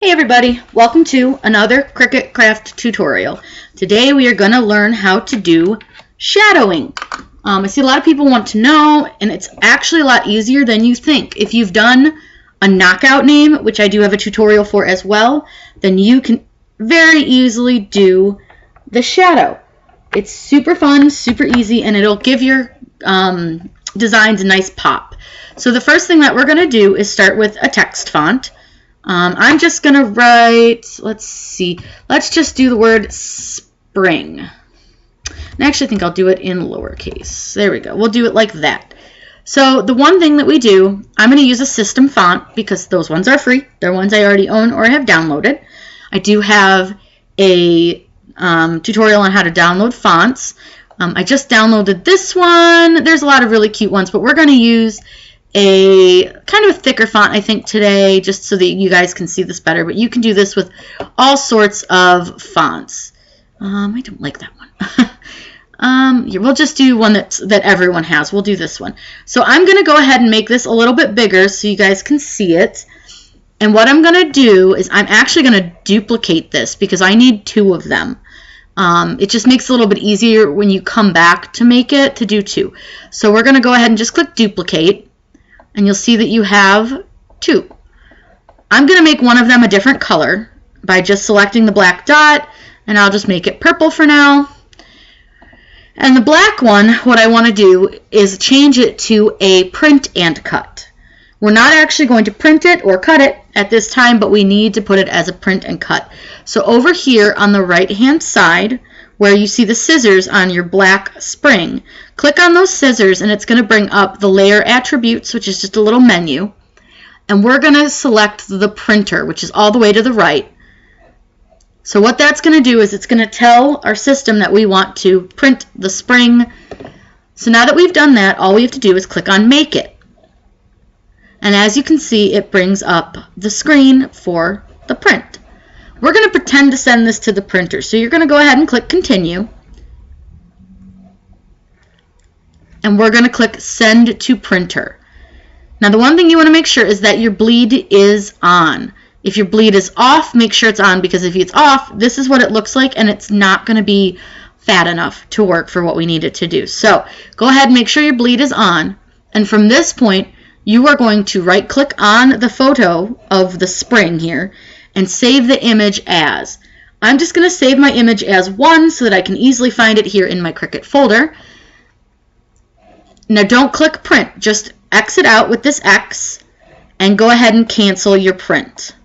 Hey everybody, welcome to another Cricut craft tutorial. Today we are going to learn how to do shadowing. I see a lot of people want to know, and it's actually a lot easier than you think. If you've done a knockout name, which I do have a tutorial for as well, then you can very easily do the shadow. It's super fun, super easy, and it'll give your designs a nice pop. So the first thing that we're going to do is start with a text font. I'm just going to write, let's just do the word spring. And I actually think I'll do it in lowercase. There we go. We'll do it like that. So the one thing that we do, I'm going to use a system font because those ones are free. They're ones I already own or have downloaded. I do have a tutorial on how to download fonts. I just downloaded this one. There's a lot of really cute ones, but we're going to use a kind of a thicker font, I think, today, just so that you guys can see this better. But you can do this with all sorts of fonts. I don't like that one. We'll just do one that everyone has. We'll do this one. So I'm going to go ahead and make this a little bit bigger so you guys can see it. And what I'm going to do is I'm actually going to duplicate this because I need two of them. It just makes it a little bit easier when you come back to make it to do two. So we're going to go ahead and just click duplicate. And you'll see that you have two. I'm going to make one of them a different color by just selecting the black dot, and I'll just make it purple for now. And the black one, what I want to do is change it to a print and cut. We're not actually going to print it or cut it at this time, but we need to put it as a print and cut. So over here on the right hand side, where you see the scissors on your black spring, click on those scissors and it's going to bring up the layer attributes, which is just a little menu. And we're going to select the printer, which is all the way to the right. So what that's going to do is it's going to tell our system that we want to print the spring. So now that we've done that, all we have to do is click on Make It. And as you can see, it brings up the screen for the print. We're going to pretend to send this to the printer. So you're going to go ahead and click Continue. And we're going to click Send to Printer. Now the one thing you want to make sure is that your bleed is on. If your bleed is off, make sure it's on, because if it's off, this is what it looks like and it's not going to be fat enough to work for what we need it to do. So go ahead and make sure your bleed is on. And from this point, you are going to right click on the photo of the spring here and save the image as. I'm just going to save my image as 1 so that I can easily find it here in my Cricut folder. Now don't click print, just exit out with this X and go ahead and cancel your print.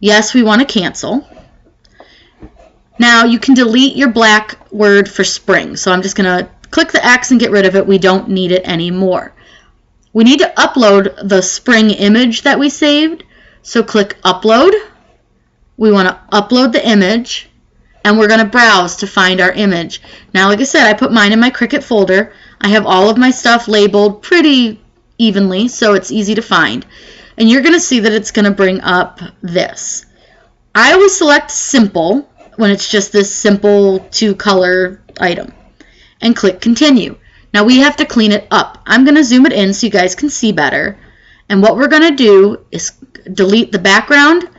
Yes, we want to cancel. Now you can delete your black word for spring. So I'm just going to click the X and get rid of it. We don't need it anymore. We need to upload the spring image that we saved. So click Upload. We want to upload the image, and we're going to browse to find our image. Now, like I said, I put mine in my Cricut folder. I have all of my stuff labeled pretty evenly, so it's easy to find. And you're going to see that it's going to bring up this. I always select Simple when it's just this simple 2-color item, and click Continue. Now we have to clean it up. I'm going to zoom it in so you guys can see better. And what we're going to do is delete the background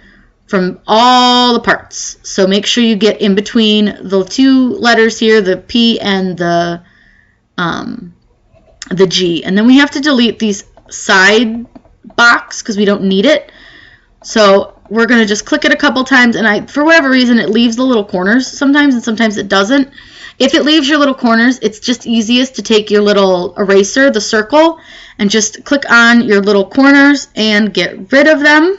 from all the parts. So make sure you get in between the two letters here, the P and the G. And then we have to delete these side box because we don't need it. So we're going to just click it a couple times, and for whatever reason it leaves the little corners sometimes, and sometimes it doesn't. If it leaves your little corners, it's just easiest to take your little eraser, the circle, and just click on your little corners and get rid of them.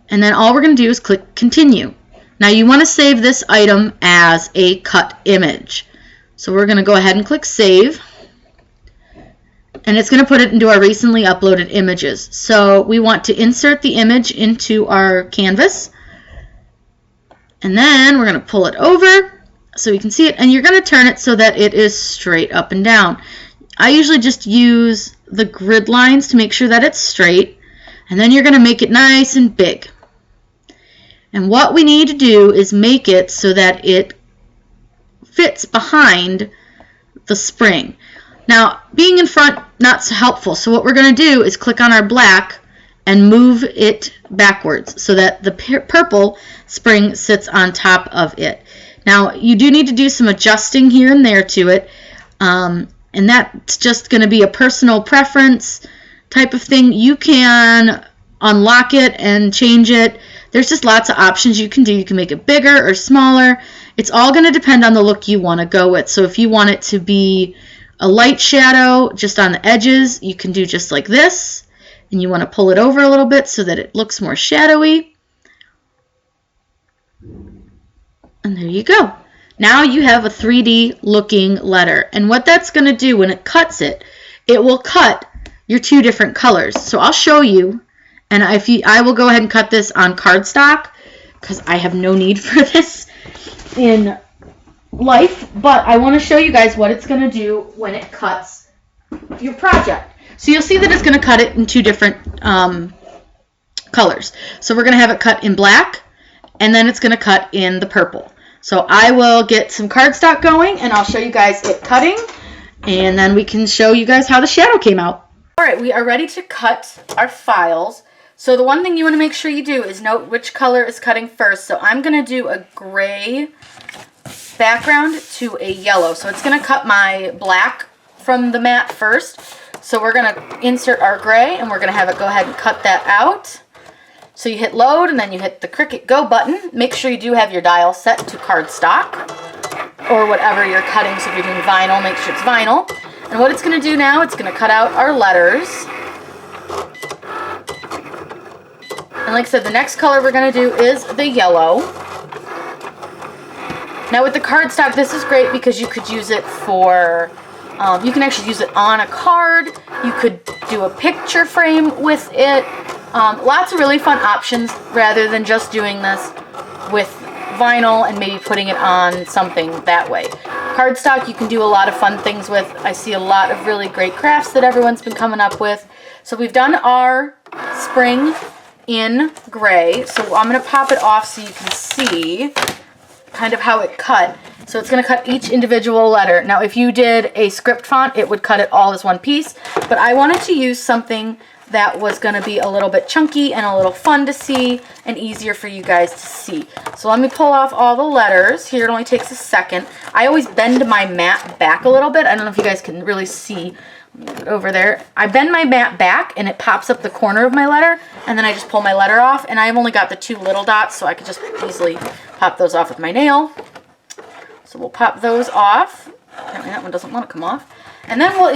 And then all we're going to do is click Continue. Now you want to save this item as a cut image. So we're going to go ahead and click Save. And it's going to put it into our recently uploaded images. So we want to insert the image into our canvas. And then we're going to pull it over so we can see it. And you're going to turn it so that it is straight up and down. I usually just use the grid lines to make sure that it's straight. And then you're going to make it nice and big. And what we need to do is make it so that it fits behind the spring. Now, being in front, not so helpful. So what we're going to do is click on our black and move it backwards so that the purple spring sits on top of it. Now, you do need to do some adjusting here and there to it, and that's just going to be a personal preference type of thing. You can unlock it and change it. There's just lots of options you can do. You can make it bigger or smaller. It's all going to depend on the look you want to go with. So if you want it to be a light shadow just on the edges, you can do just like this. And you want to pull it over a little bit so that it looks more shadowy. And there you go. Now you have a 3D looking letter. And what that's going to do when it cuts it, it will cut your two different colors. So I'll show you. And I will go ahead and cut this on cardstock because I have no need for this in life. But I want to show you guys what it's going to do when it cuts your project. So you'll see that it's going to cut it in two different colors. So we're going to have it cut in black, and then it's going to cut in the purple. So I will get some cardstock going, and I'll show you guys it cutting, and then we can show you guys how the shadow came out. All right, we are ready to cut our files. So the one thing you want to make sure you do is note which color is cutting first. So I'm going to do a gray background to a yellow. So it's going to cut my black from the mat first. So we're going to insert our gray, and we're going to have it go ahead and cut that out. So you hit load, and then you hit the Cricut go button. Make sure you do have your dial set to cardstock or whatever you're cutting. So if you're doing vinyl, make sure it's vinyl. And what it's going to do now, it's going to cut out our letters. And like I said, the next color we're going to do is the yellow. Now with the cardstock, this is great because you could use it for, you can actually use it on a card. You could do a picture frame with it. Lots of really fun options rather than just doing this with vinyl and maybe putting it on something that way. Cardstock you can do a lot of fun things with. I see a lot of really great crafts that everyone's been coming up with. So we've done our spring in gray. So I'm going to pop it off so you can see kind of how it cut. So it's going to cut each individual letter. Now if you did a script font, it would cut it all as one piece. But I wanted to use something that was going to be a little bit chunky and a little fun to see and easier for you guys to see. So let me pull off all the letters. Here it only takes a second. I always bend my mat back a little bit. I don't know if you guys can really see over there. I bend my mat back and it pops up the corner of my letter, and then I just pull my letter off, and I've only got the two little dots, so I could just easily pop those off with my nail. So we'll pop those off. Apparently that one doesn't want to come off. And then we'll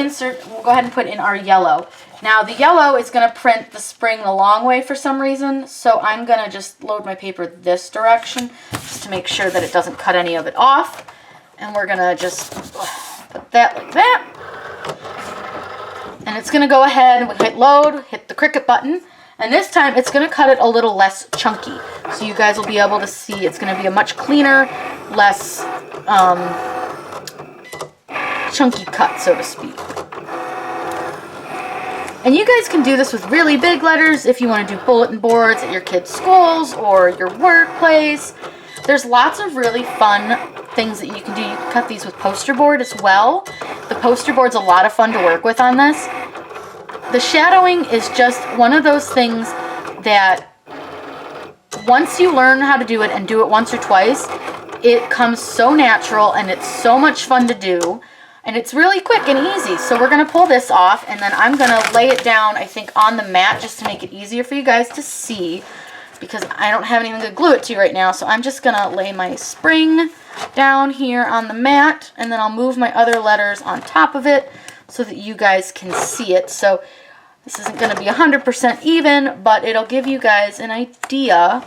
go ahead and put in our yellow. Now the yellow is going to print the spring the long way for some reason, so I'm going to just load my paper this direction just to make sure that it doesn't cut any of it off. And we're going to just put that like that. And it's going to go ahead and hit load, hit the Cricut button, and this time it's going to cut it a little less chunky. So you guys will be able to see it's going to be a much cleaner, less chunky cut, so to speak. And you guys can do this with really big letters if you want to do bulletin boards at your kids' schools or your workplace. There's lots of really fun things that you can do. You can cut these with poster board as well. The poster board's a lot of fun to work with on this. The shadowing is just one of those things that once you learn how to do it and do it once or twice, it comes so natural and it's so much fun to do. And it's really quick and easy. So we're going to pull this off, and then I'm going to lay it down, I think, on the mat just to make it easier for you guys to see, because I don't have anything to glue it to right now. So I'm just going to lay my spring down here on the mat, and then I'll move my other letters on top of it so that you guys can see it. So this isn't going to be 100% even, but it'll give you guys an idea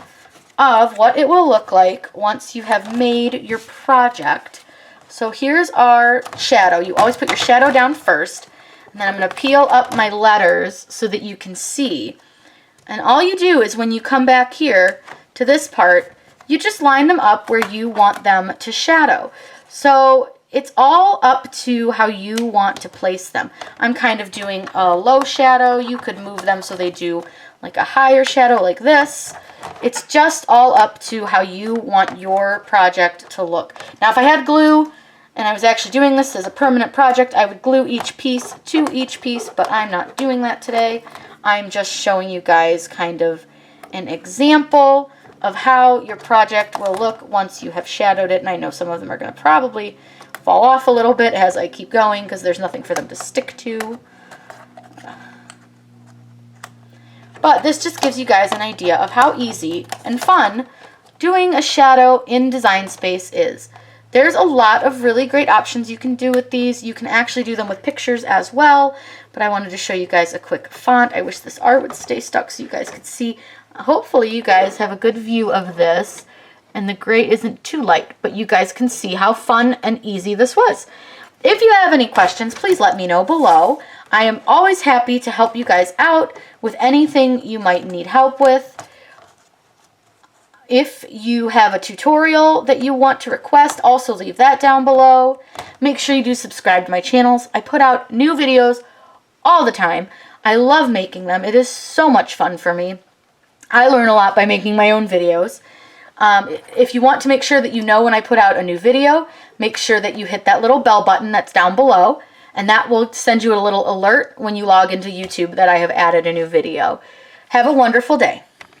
of what it will look like once you have made your project. So here's our shadow. You always put your shadow down first, and then I'm going to peel up my letters so that you can see. And all you do is when you come back here to this part, you just line them up where you want them to shadow. So it's all up to how you want to place them. I'm kind of doing a low shadow. You could move them so they do like a higher shadow like this. It's just all up to how you want your project to look. Now if I had glue, and I was actually doing this as a permanent project, I would glue each piece to each piece, but I'm not doing that today. I'm just showing you guys kind of an example of how your project will look once you have shadowed it. And I know some of them are going to probably fall off a little bit as I keep going because there's nothing for them to stick to. But this just gives you guys an idea of how easy and fun doing a shadow in Design Space is. There's a lot of really great options you can do with these. You can actually do them with pictures as well, but I wanted to show you guys a quick font. I wish this art would stay stuck so you guys could see. Hopefully you guys have a good view of this and the gray isn't too light, but you guys can see how fun and easy this was. If you have any questions, please let me know below. I am always happy to help you guys out with anything you might need help with. If you have a tutorial that you want to request, also leave that down below. Make sure you do subscribe to my channels. I put out new videos all the time. I love making them. It is so much fun for me. I learn a lot by making my own videos. If you want to make sure that you know when I put out a new video, make sure that you hit that little bell button that's down below, and that will send you a little alert when you log into YouTube that I have added a new video. Have a wonderful day.